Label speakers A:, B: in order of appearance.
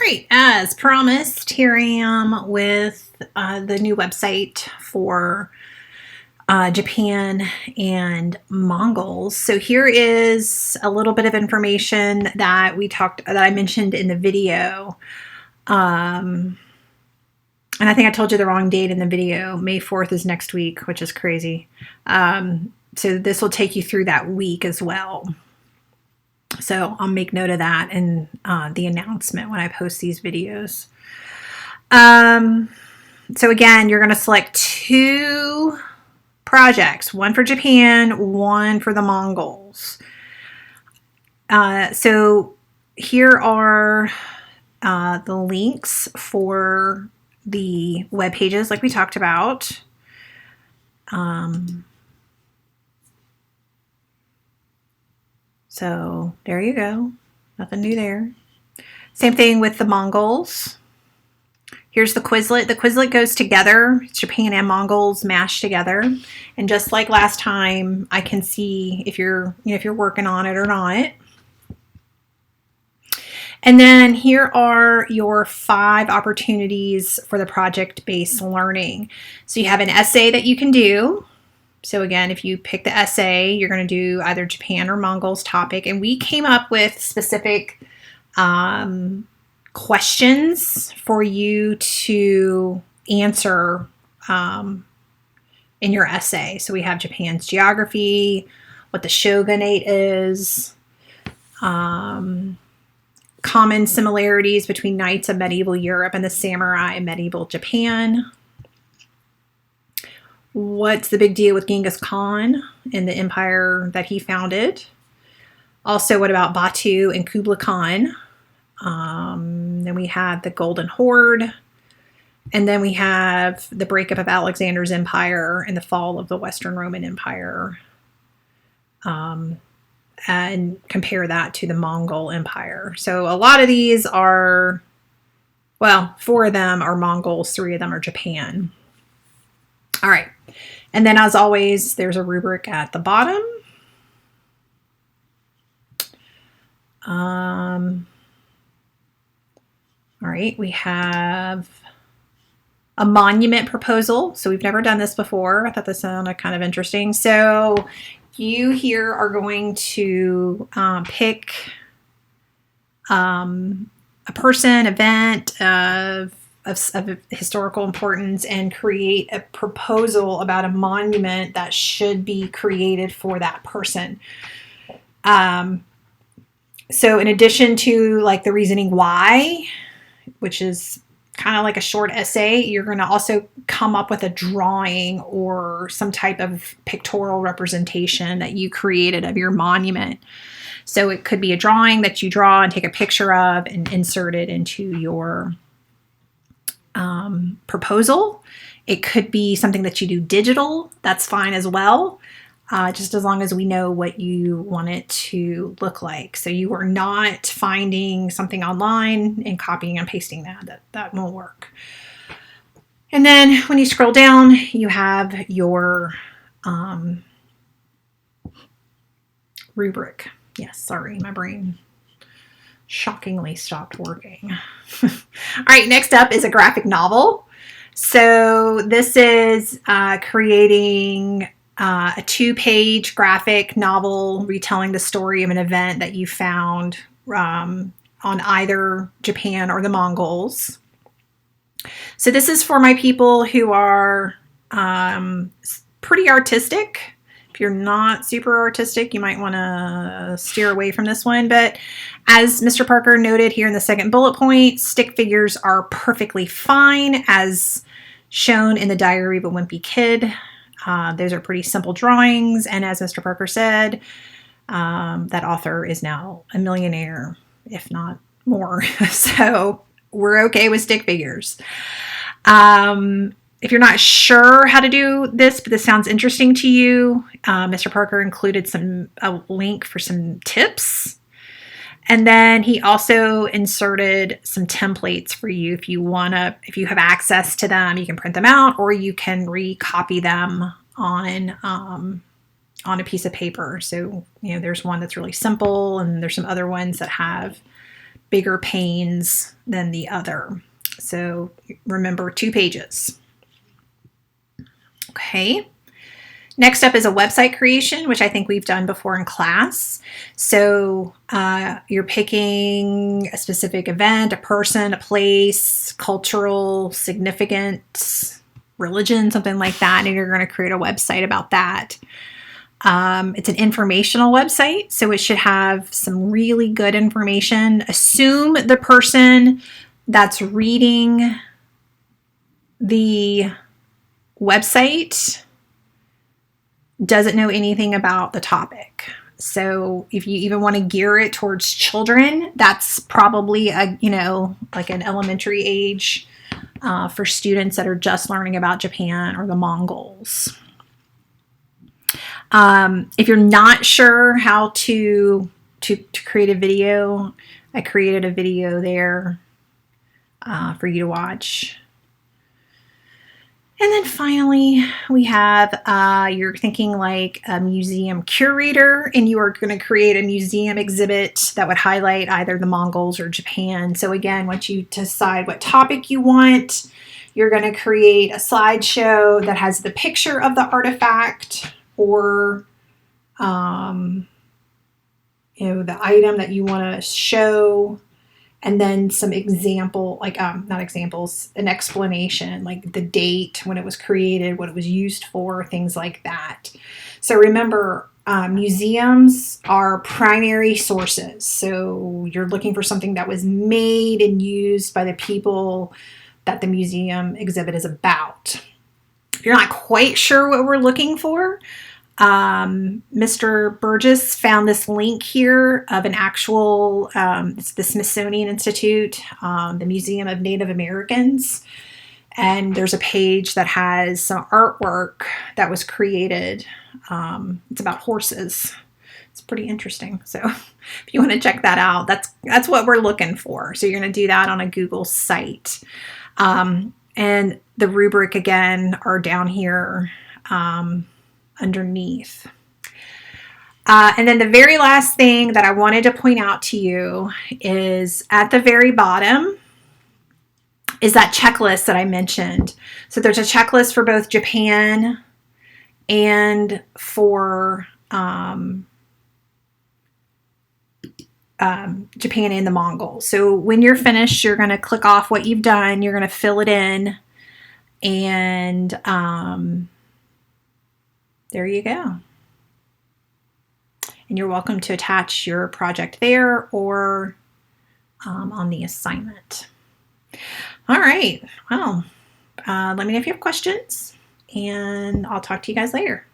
A: Right, as promised, here I am with the new website for Japan and Mongols. So here is a little bit of information that I mentioned in the video. And I think I told you the wrong date in the video. May 4th is next week, which is crazy. So this will take you through that week as well. So I'll make note of that in the announcement when I post these videos. So again, you're going to select two projects, one for Japan, one for the Mongols. So here are the links for the web pages like we talked about. So there you go. Nothing new there. Same thing with the Mongols. Here's the Quizlet. The Quizlet goes together. It's Japan and Mongols mashed together. And just like last time, I can see if you're working on it or not. And then here are your 5 opportunities for the project-based learning. So you have an essay that you can do. So again, if you pick the essay, you're going to do either Japan or Mongols topic. And we came up with specific questions for you to answer in your essay. So we have Japan's geography, what the shogunate is, common similarities between knights of medieval Europe and the samurai in medieval Japan. What's the big deal with Genghis Khan and the empire that he founded? Also, what about Batu and Kublai Khan? Then we have the Golden Horde. And then we have the breakup of Alexander's empire and the fall of the Western Roman Empire. And compare that to the Mongol Empire. So a lot of these are, well, 4 of them are Mongols, 3 of them are Japan. All right. And then as always, there's a rubric at the bottom. All right, we have a monument proposal. So we've never done this before. I thought this sounded kind of interesting. So you here are going to pick a person, event of historical importance and create a proposal about a monument that should be created for that person. So in addition to like the reasoning why, which is kind of like a short essay, you're going to also come up with a drawing or some type of pictorial representation that you created of your monument. So it could be a drawing that you draw and take a picture of and insert it into your proposal. It could be something that you do digital. That's fine as well. Just as long as we know what you want it to look like. So you are not finding something online and copying and pasting that. That won't work. And then when you scroll down, you have your rubric. Yes, sorry, my brain shockingly stopped working. All right, next up is a graphic novel. So this is creating a 2-page graphic novel retelling the story of an event that you found on either Japan or the Mongols. So this is for my people who are pretty artistic. If you're not super artistic, you might want to steer away from this one. But as Mr. Parker noted here in the second bullet point, stick figures are perfectly fine as shown in the Diary of a Wimpy Kid. Those are pretty simple drawings. And as Mr. Parker said, that author is now a millionaire, if not more. So we're okay with stick figures. If you're not sure how to do this, but this sounds interesting to you, Mr. Parker included a link for some tips. And then he also inserted some templates for you if you have access to them, you can print them out or you can recopy them on a piece of paper. So, there's one that's really simple and there's some other ones that have bigger panes than the other. So remember, 2 pages. Okay. Next up is a website creation, which I think we've done before in class. So you're picking a specific event, a person, a place, cultural significance, religion, something like that, and you're going to create a website about that. It's an informational website, so it should have some really good information. Assume the person that's reading the website doesn't know anything about the topic. So if you even want to gear it towards children, that's probably like an elementary age for students that are just learning about Japan or the Mongols. If you're not sure how to create a video, I created a video there for you to watch. And then finally, we have, you're thinking like a museum curator, and you are going to create a museum exhibit that would highlight either the Mongols or Japan. So again, once you decide what topic you want, you're going to create a slideshow that has the picture of the artifact or, the item that you want to show. And then some example, like not examples, an explanation, like the date, when it was created, what it was used for, things like that. So remember, museums are primary sources. So you're looking for something that was made and used by the people that the museum exhibit is about. If you're not quite sure what we're looking for, Mr. Burgess found this link here of an actual, it's the Smithsonian Institute, the Museum of Native Americans. And there's a page that has some artwork that was created. It's about horses. It's pretty interesting. So if you want to check that out, that's what we're looking for. So you're going to do that on a Google site. And the rubric again are down here, underneath. And then the very last thing that I wanted to point out to you is at the very bottom is that checklist that I mentioned. So there's a checklist for both Japan and for Japan and the Mongols. So when you're finished, you're going to click off what you've done. You're going to fill it in, and there you go. And you're welcome to attach your project there or on the assignment. All right. Well, let me know if you have questions, and I'll talk to you guys later.